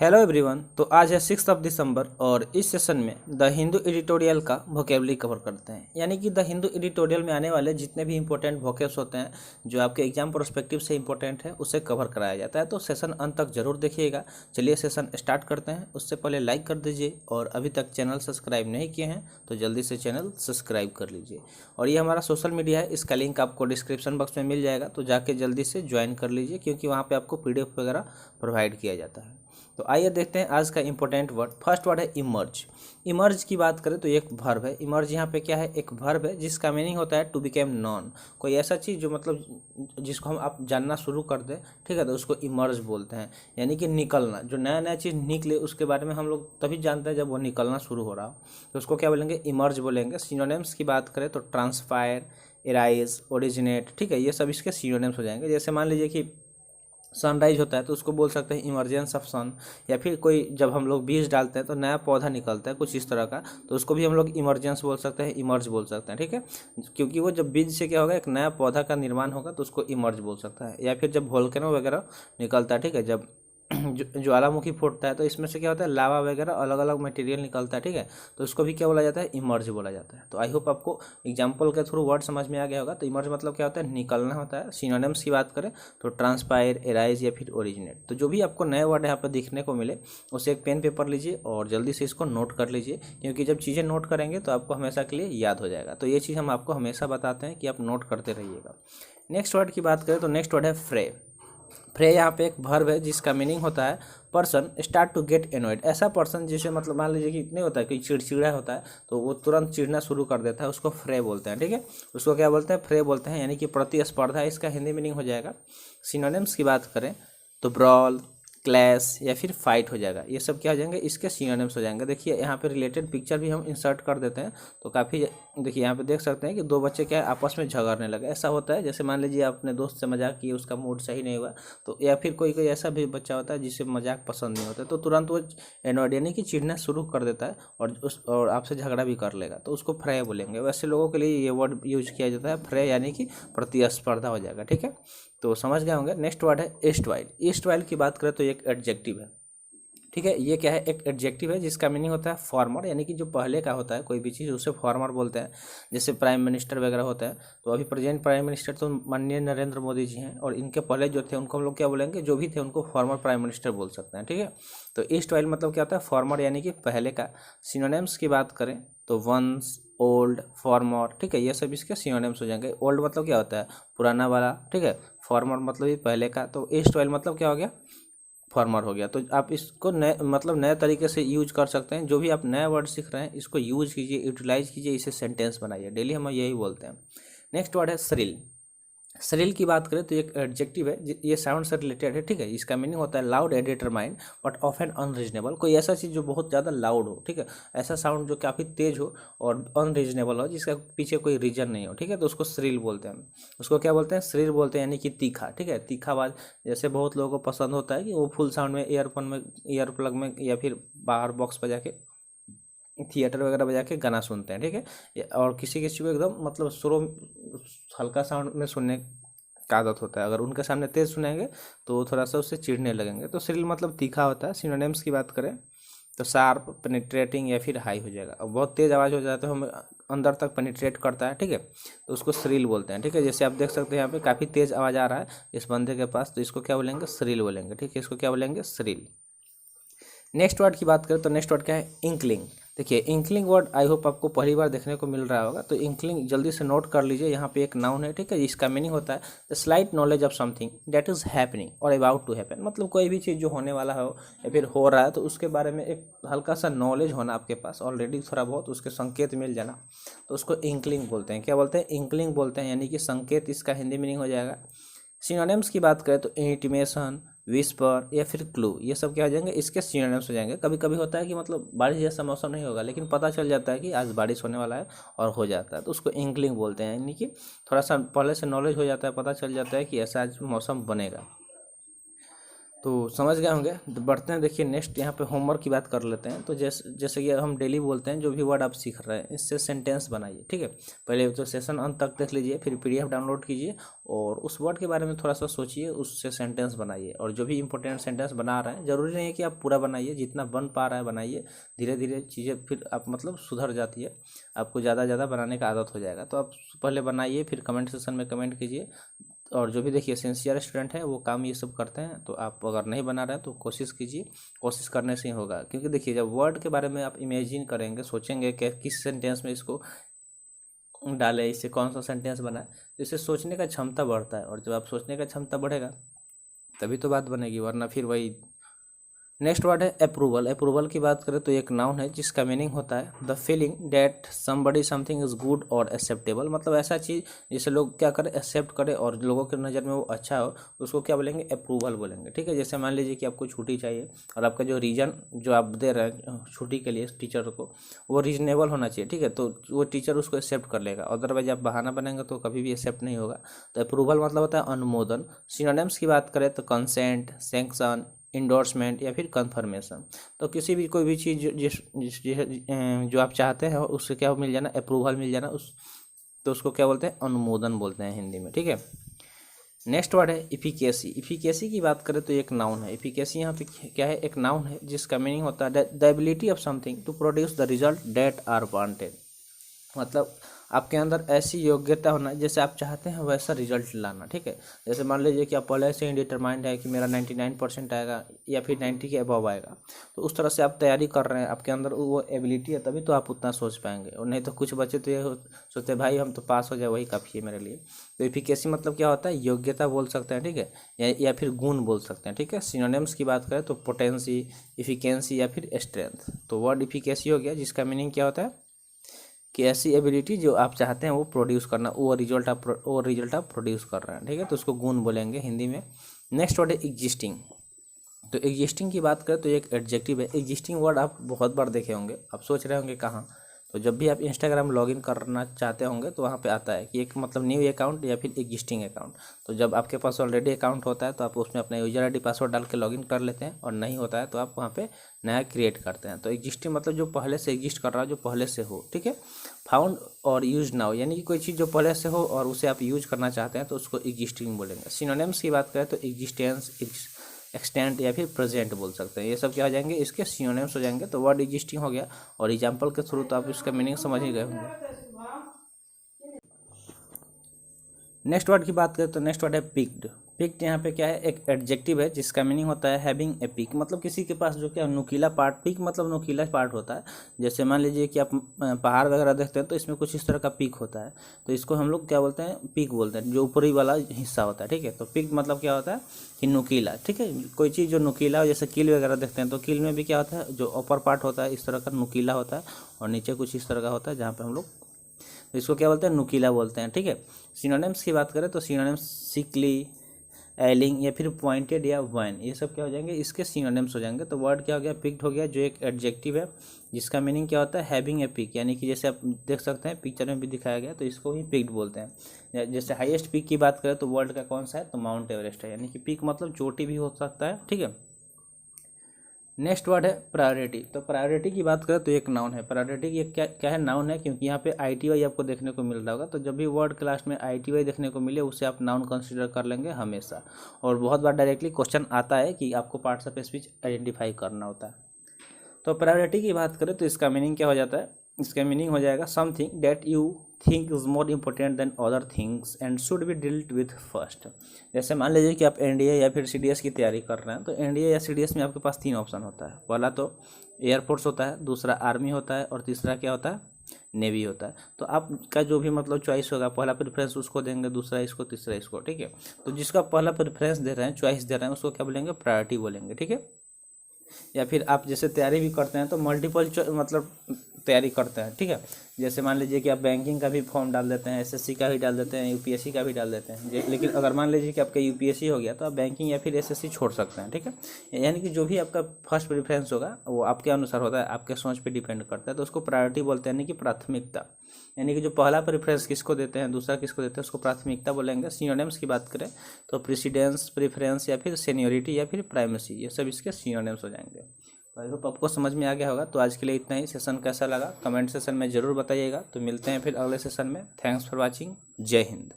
Hello everyone. तो आज है 6 दिसंबर और इस सेशन में द हिंदू एडिटोरियल का वोकेबलरी कवर करते हैं। यानी कि द हिंदू एडिटोरियल में आने वाले जितने भी इंपॉर्टेंट वोकेब्स होते हैं जो आपके एग्जाम पर्सपेक्टिव से इंपॉर्टेंट है उसे कवर कराया जाता है। तो सेशन अंत तक जरूर देखिएगा। चलिए सेशन स्टार्ट करते हैं। उससे पहले लाइक कर दीजिए और अभी तक चैनल सब्सक्राइब नहीं किए हैं तो जल्दी से चैनल सब्सक्राइब कर लीजिए। और ये हमारा सोशल मीडिया है, इसका लिंक आपको डिस्क्रिप्शन बॉक्स में मिल जाएगा, तो जाके जल्दी से ज्वाइन कर लीजिए क्योंकि वहाँ पर आपको PDF वगैरह प्रोवाइड किया जाता है। तो आइए देखते हैं आज का इंपॉर्टेंट वर्ड। फर्स्ट वर्ड है इमर्ज। इमर्ज की बात करें तो एक वर्ब है। इमर्ज यहाँ पे क्या है, एक वर्ब है जिसका मीनिंग होता है टू बिकेम नॉन। कोई ऐसा चीज़ जो मतलब जिसको हम आप जानना शुरू कर दें, ठीक है, तो उसको इमर्ज बोलते हैं। यानी कि निकलना, जो नया नया चीज़ निकले उसके बारे में हम लोग तभी जानते हैं जब वो निकलना शुरू हो रहा हो, तो उसको क्या बोलेंगे, इमर्ज बोलेंगे। सिनोनिम्स की बात करें तो ट्रांसफायर, एराइज, ओरिजिनेट, ठीक है, ये सब इसके सिनोनिम्स हो जाएंगे। जैसे मान लीजिए कि सनराइज होता है तो उसको बोल सकते हैं इमरजेंस ऑफ सन। या फिर कोई जब हम लोग बीज डालते हैं तो नया पौधा निकलता है कुछ इस तरह का, तो उसको भी हम लोग इमरजेंस बोल सकते हैं, इमर्ज बोल सकते हैं, ठीक है। क्योंकि वो जब बीज से क्या होगा, एक नया पौधा का निर्माण होगा तो उसको इमर्ज बोल सकता है। या फिर जब वोल्केनो वगैरह निकलता है, ठीक है, जब ज्वालामुखी फूटता है तो इसमें से क्या होता है, लावा वगैरह अलग अलग मटेरियल निकलता है, ठीक है, तो उसको भी क्या बोला जाता है, इमर्ज बोला जाता है। तो आई होप आपको एग्जाम्पल के थ्रू वर्ड समझ में आ गया होगा। तो इमर्ज मतलब क्या होता है, निकलना होता है। सिनोनिम्स की बात करें तो ट्रांसपायर, एराइज या फिर ओरिजिनेट। तो जो भी आपको नए वर्ड यहाँ पर दिखने को मिले उसे एक पेन पेपर लीजिए और जल्दी से इसको नोट कर लीजिए, क्योंकि जब चीज़ें नोट करेंगे तो आपको हमेशा के लिए याद हो जाएगा। तो ये चीज़ हम आपको हमेशा बताते हैं कि आप नोट करते रहिएगा। नेक्स्ट वर्ड की बात करें तो नेक्स्ट वर्ड है फ्रे। फ्रे यहाँ पे एक वर्ब है जिसका मीनिंग होता है person start to get annoyed. ऐसा पर्सन जिसे मतलब मान लीजिए कि नहीं होता है, कोई चिड़चिड़ा होता है तो वो तुरंत चिढ़ना शुरू कर देता है, उसको फ्रे बोलते हैं, ठीक है। उसको क्या बोलते हैं, फ्रे बोलते हैं, यानी कि प्रतिस्पर्धा, इसका हिंदी मीनिंग हो जाएगा। सिनोनिम्स की बात करें तो ब्रॉल, क्लैश या फिर फाइट हो जाएगा। ये सब क्या हो जाएंगे, इसके सिनोनिम्स हो जाएंगे। देखिए यहाँ पे रिलेटेड पिक्चर भी हम इंसर्ट कर देते हैं तो काफ़ी, देखिए यहाँ पे देख सकते हैं कि दो बच्चे क्या है, आपस में झगड़ने लगे। ऐसा होता है जैसे मान लीजिए आप अपने दोस्त से मजाक किए, उसका मूड सही नहीं हुआ, तो या फिर कोई कोई ऐसा भी बच्चा होता है जिसे मजाक पसंद नहीं होता, तो तुरंत वो एनॉयड यानी कि चिढ़ना शुरू कर देता है और आपसे झगड़ा भी कर लेगा, तो उसको फ्रे बोलेंगे। वैसे लोगों के लिए ये वर्ड यूज किया जाता है, फ्रे यानी कि प्रतिस्पर्धा हो जाएगा, ठीक है। तो समझ गए होंगे। नेक्स्ट वर्ड है ईस्ट वाइल। ईस्ट वाइल की बात करें तो एक एडजेक्टिव है, ठीक है। ये क्या है, एक एडजेक्टिव है जिसका मीनिंग होता है फॉर्मर, यानी कि जो पहले का होता है कोई भी चीज़ उसे फॉर्मर बोलते हैं। जैसे प्राइम मिनिस्टर वगैरह होता है, तो अभी प्रेजेंट प्राइम मिनिस्टर तो माननीय नरेंद्र मोदी जी हैं, और इनके पहले जो थे उनको हम लोग क्या बोलेंगे, जो भी थे उनको फॉर्मर प्राइम मिनिस्टर बोल सकते हैं, ठीक है। तो ईस्ट वाइल मतलब क्या होता है, फॉर्मर यानी कि पहले का। सिनोनिम्स की बात करें तो वंस, ओल्ड, फॉर्मर, ठीक है, ये सब इसके सिनोनिम्स हो जाएंगे। ओल्ड मतलब क्या होता है, पुराना वाला, ठीक है। फॉर्मर मतलब ये पहले का। तो ईस्ट वाइल मतलब क्या हो गया, फॉर्मर हो गया। तो आप इसको नए मतलब नए तरीके से यूज कर सकते हैं। जो भी आप नए वर्ड सीख रहे हैं इसको यूज कीजिए, यूटिलाइज कीजिए, इसे सेंटेंस बनाइए। डेली हम यही बोलते हैं। नेक्स्ट वर्ड है श्रिल। श्रिल की बात करें तो एक एडजेक्टिव है, ये साउंड से रिलेटेड है, ठीक है। इसका मीनिंग होता है loud and determined but often unreasonable. कोई ऐसा चीज़ जो बहुत ज़्यादा लाउड हो, ठीक है, ऐसा साउंड जो काफ़ी तेज हो और अनरीजनेबल हो, जिसका पीछे कोई रीजन नहीं हो, ठीक है, तो उसको श्रिल बोलते हैं। उसको क्या बोलते हैं, श्रिल बोलते हैं, यानी कि तीखा, ठीक है, तीखा आवाज़। जैसे बहुत लोगों को पसंद होता है कि वो फुल साउंड में ईयरफोन में, ईयर प्लग में या फिर बाहर बॉक्स बजा के, थिएटर वगैरह बजा के गाना सुनते हैं, ठीक है। और किसी किसी को एकदम मतलब स्लो हल्का साउंड में सुनने का आदत होता है, अगर उनके सामने तेज़ सुनेंगे तो वो थोड़ा सा उससे चिढ़ने लगेंगे। तो श्रिल मतलब तीखा होता है। सिनोनिम्स की बात करें तो शार्प, पेनिट्रेटिंग या फिर हाई हो जाएगा। अब बहुत तेज़ आवाज़ हो जाता है, हम अंदर तक पेनिट्रेट करता है, ठीक है, तो उसको श्रिल बोलते हैं, ठीक है। जैसे आप देख सकते हैं यहाँ पे काफ़ी तेज़ आवाज़ आ रहा है इस बंदे के पास, तो इसको क्या बोलेंगे, श्रिल बोलेंगे, ठीक है, इसको क्या बोलेंगे, श्रिल। नेक्स्ट वर्ड की बात करें तो नेक्स्ट वर्ड क्या है, इंकलिंग। देखिए इंकलिंग वर्ड आई होप आपको पहली बार देखने को मिल रहा होगा, तो इंकलिंग जल्दी से नोट कर लीजिए। यहाँ पे एक नाउन है, ठीक है, इसका मीनिंग होता है the slight knowledge of something that is happening और अबाउट टू हैपन। मतलब कोई भी चीज़ जो होने वाला हो या फिर हो रहा है तो उसके बारे में एक हल्का सा नॉलेज होना आपके पास, ऑलरेडी थोड़ा बहुत उसके संकेत मिल जाना, तो उसको इंकलिंग बोलते हैं। क्या बोलते हैं, इंकलिंग बोलते हैं, यानी कि संकेत इसका हिंदी मीनिंग हो जाएगा। सिनोनिम्स की बात करें तो इंटिमेशन, विस्पर या फिर क्लू, ये सब क्या हो जाएंगे, इसके सिनोनिम्स हो जाएंगे। कभी कभी होता है कि मतलब बारिश जैसा मौसम नहीं होगा लेकिन पता चल जाता है कि आज बारिश होने वाला है और हो जाता है, तो उसको इंकलिंग बोलते हैं, यानी कि थोड़ा सा पहले से नॉलेज हो जाता है, पता चल जाता है कि ऐसा आज मौसम बनेगा। तो समझ गए होंगे। तो बढ़ते हैं, देखिए नेक्स्ट यहाँ पे होमवर्क की बात कर लेते हैं। तो जैसे कि हम डेली बोलते हैं, जो भी वर्ड आप सीख रहे हैं इससे सेंटेंस बनाइए, ठीक है। पहले तो सेशन अंत तक देख लीजिए, फिर पीडीएफ डाउनलोड कीजिए और उस वर्ड के बारे में थोड़ा सा सोचिए, उससे सेंटेंस बनाइए। और जो भी इंपॉर्टेंट सेंटेंस बना रहे हैं, जरूरी नहीं है कि आप पूरा बनाइए, जितना बन पा रहा है बनाइए। धीरे धीरे चीज़ें फिर आप मतलब सुधर जाती है, आपको ज़्यादा बनाने का आदत हो जाएगा। तो आप पहले बनाइए, फिर कमेंट सेक्शन में कमेंट कीजिए। और जो भी देखिए सिंसियर स्टूडेंट है वो काम ये सब करते हैं। तो आप अगर नहीं बना रहे हैं तो कोशिश कीजिए, कोशिश करने से ही होगा। क्योंकि देखिए जब वर्ड के बारे में आप इमेजिन करेंगे, सोचेंगे कि किस सेंटेंस में इसको डालें, इससे कौन सा सेंटेंस बनाए, तो इससे सोचने का क्षमता बढ़ता है। और जब आप सोचने का क्षमता बढ़ेगा तभी तो बात बनेगी, वरना फिर वही। नेक्स्ट वर्ड है अप्रूवल। अप्रूवल की बात करें तो एक नाउन है जिसका मीनिंग होता है the feeling that somebody something is good और एक्सेप्टेबल। मतलब ऐसा चीज़ जिसे लोग क्या करें, एक्सेप्ट करें और लोगों की नज़र में वो अच्छा हो, उसको क्या बोलेंगे, अप्रूवल बोलेंगे, ठीक है। जैसे मान लीजिए कि आपको छुट्टी चाहिए और आपका जो रीजन जो आप दे रहे हैं छुट्टी के लिए टीचर को, वो रीजनेबल होना चाहिए, ठीक है। तो वो टीचर उसको एक्सेप्ट कर लेगा, अदरवाइज आप बहाना बनेंगे तो कभी भी एक्सेप्ट नहीं होगा। तो अप्रूवल मतलब होता है अनुमोदन। सिनोनिम्स की बात करें तो कंसेंट, सैंक्शन, इंडोर्समेंट या फिर कंफर्मेशन। तो किसी भी कोई भी चीज़ जो आप चाहते हैं उससे क्या मिल जाना, अप्रूवल मिल जाना उस, तो उसको क्या बोलते हैं, अनुमोदन बोलते हैं हिंदी में, ठीक है। नेक्स्ट वर्ड है इफिकेसी। इफिकेसी की बात करें तो एक नाउन है। इफिकेसी यहाँ पे क्या है, एक नाउन है जिसका मीनिंग होता है the ability of something to produce the result that are wanted. मतलब आपके अंदर ऐसी योग्यता होना जैसे आप चाहते हैं वैसा रिजल्ट लाना, ठीक है। जैसे मान लीजिए कि आप पहले से ही डिटरमाइंड है कि मेरा 99% आएगा या फिर 90 के अबव आएगा, तो उस तरह से आप तैयारी कर रहे हैं, आपके अंदर वो एबिलिटी है, तभी तो आप उतना सोच पाएंगे। और नहीं तो कुछ बच्चे तो ये सोचते भाई हम तो पास हो जाए वही काफ़ी है मेरे लिए। तो एफिकेसी मतलब क्या होता है, योग्यता बोल सकते हैं, ठीक है, या फिर गुण बोल सकते हैं, ठीक है। सिनोनिम्स की बात करें तो पोटेंसी, इफिकेंसी या फिर स्ट्रेंथ। तो वर्ड इफिकेसी हो गया जिसका मीनिंग क्या होता है कि ऐसी एबिलिटी जो आप चाहते हैं वो प्रोड्यूस करना, वो रिजल्ट आप प्रोड्यूस कर रहे हैं, ठीक है। तो उसको गुण बोलेंगे हिंदी में। नेक्स्ट वर्ड है एग्जिस्टिंग। तो एग्जिस्टिंग की बात करें तो एक एडजेक्टिव है। एग्जिस्टिंग वर्ड आप बहुत बार देखे होंगे, आप सोच रहे होंगे कहाँ। तो जब भी आप इंस्टाग्राम लॉगिन करना चाहते होंगे तो वहाँ पे आता है कि एक मतलब न्यू अकाउंट या फिर एग्जिस्टिंग अकाउंट। तो जब आपके पास ऑलरेडी अकाउंट होता है तो आप उसमें अपना यूजर आईडी पासवर्ड डाल के लॉगिन कर लेते हैं, और नहीं होता है तो आप वहाँ पे नया क्रिएट करते हैं। तो एग्जिस्टिंग मतलब जो पहले से एग्जिस्ट कर रहा है, जो पहले से हो, ठीक है। फाउंड और यूज नाउ, यानी कि कोई चीज़ जो पहले से हो और उसे आप यूज करना चाहते हैं तो उसको एग्जिस्टिंग बोलेंगे। सिनोनिम्स की बात करें तो एग्जिस्टेंस, एक्सटेंट या फिर प्रेजेंट बोल सकते हैं। ये सब क्या हो जाएंगे, इसके सिनोनिम्स हो जाएंगे। तो वर्ड एग्जिस्टिंग हो गया, और एग्जाम्पल के थ्रू तो आप इसका मीनिंग समझ ही गए होंगे। नेक्स्ट वर्ड की बात करें तो नेक्स्ट वर्ड है पिक्ड। पिक्ड यहाँ पे क्या है, एक एडजेक्टिव है जिसका मीनिंग होता है हैविंग ए पिक। मतलब किसी के पास जो क्या नुकीला पार्ट, पिक मतलब नुकीला पार्ट होता है। जैसे मान लीजिए कि आप पहाड़ वगैरह देखते हैं तो इसमें कुछ इस तरह का पिक होता है, तो इसको हम लोग क्या बोलते हैं, पिक बोलते हैं, जो ऊपरी वाला हिस्सा होता है, ठीक है। तो पिक मतलब क्या होता है कि नुकीला, ठीक है। कोई चीज़ जो नुकीला हो, जैसे कील वगैरह देखते हैं तो कील में भी क्या होता है, जो ऊपर पार्ट होता है इस तरह का नुकीला होता है, और नीचे कुछ इस तरह का होता है जहाँ पे हम लोग, तो इसको क्या बोलते हैं, नुकीला बोलते हैं, ठीक है। सिनोनिम्स की बात करें तो सिनोनिम्स सिकली, एलिंग या फिर पॉइंटेड या वाइन, ये सब क्या हो जाएंगे, इसके सिनोनिम्स हो जाएंगे। तो वर्ड क्या हो गया, पिक्ड हो गया, जो एक एडजेक्टिव है जिसका मीनिंग क्या होता है, हैविंग ए पिक। यानी कि जैसे आप देख सकते हैं पिक्चर में भी दिखाया गया, तो इसको ही पिक्ड बोलते हैं। जैसे हाईएस्ट पिक की बात करें तो वर्ल्ड का कौन सा है, तो माउंट एवरेस्ट है। यानी कि पिक मतलब चोटी भी हो सकता है, ठीक है। नेक्स्ट वर्ड है प्रायोरिटी। तो प्रायोरिटी की बात करें तो एक नाउन है। प्रायोरिटी की क्या क्या है, नाउन है, क्योंकि यहाँ पे ITY आपको देखने को मिल रहा होगा। तो जब भी वर्ड क्लास में ITY देखने को मिले उसे आप नाउन कंसीडर कर लेंगे हमेशा। और बहुत बार डायरेक्टली क्वेश्चन आता है कि आपको पार्ट्स ऑफ स्पीच आइडेंटिफाई करना होता है। तो प्रायोरिटी की बात करें तो इसका मीनिंग क्या हो जाता है, इसका मीनिंग हो जाएगा something that you think is more important than other things and should be dealt with first. जैसे मान लीजिए कि आप NDA या फिर CDS की तैयारी कर रहे हैं, तो NDA या CDS में आपके पास 3 ऑप्शन होता है। पहला तो एयरफोर्स होता है, दूसरा आर्मी होता है, और तीसरा क्या होता है, नेवी होता है। तो आपका जो भी मतलब चॉइस होगा, पहला प्रेफरेंस उसको देंगे, दूसरा इसको, तीसरा इसको, ठीक है। तो जिसका पहला प्रेफरेंस दे रहे हैं, चॉइस दे रहे हैं, उसको क्या बोलेंगे, प्रायोरिटी बोलेंगे, ठीक है। या फिर आप जैसे तैयारी भी करते हैं तो मल्टीपल मतलब तैयारी करते हैं, ठीक है। जैसे मान लीजिए कि आप बैंकिंग का भी फॉर्म डाल देते हैं, एसएससी का भी डाल देते हैं, यूपीएससी का भी डाल देते हैं, लेकिन अगर मान लीजिए कि आपका यूपीएससी हो गया तो आप बैंकिंग या फिर एसएससी छोड़ सकते हैं, ठीक है। यानी कि जो भी आपका फर्स्ट प्रेफरेंस होगा वो आपके अनुसार होता है, आपके सोच पे डिपेंड करता है, तो उसको प्रायोरिटी बोलते हैं, यानी कि प्राथमिकता। यानी कि जो पहला प्रेफरेंस किसको देते हैं, दूसरा किसको देते हैं, उसको प्राथमिकता बोलेंगे। सिनोनिम्स की बात करें तो प्रेसिडेंस, प्रेफरेंस या फिर सीनियोरिटी या फिर प्राइमेसी, ये सब इसके सिनोनिम्स हो जाएंगे। तो आई होप आपको समझ में आ गया होगा। तो आज के लिए इतना ही। सेशन कैसा लगा कमेंट सेशन में ज़रूर बताइएगा। तो मिलते हैं फिर अगले सेशन में। Thanks for watching. जय हिंद।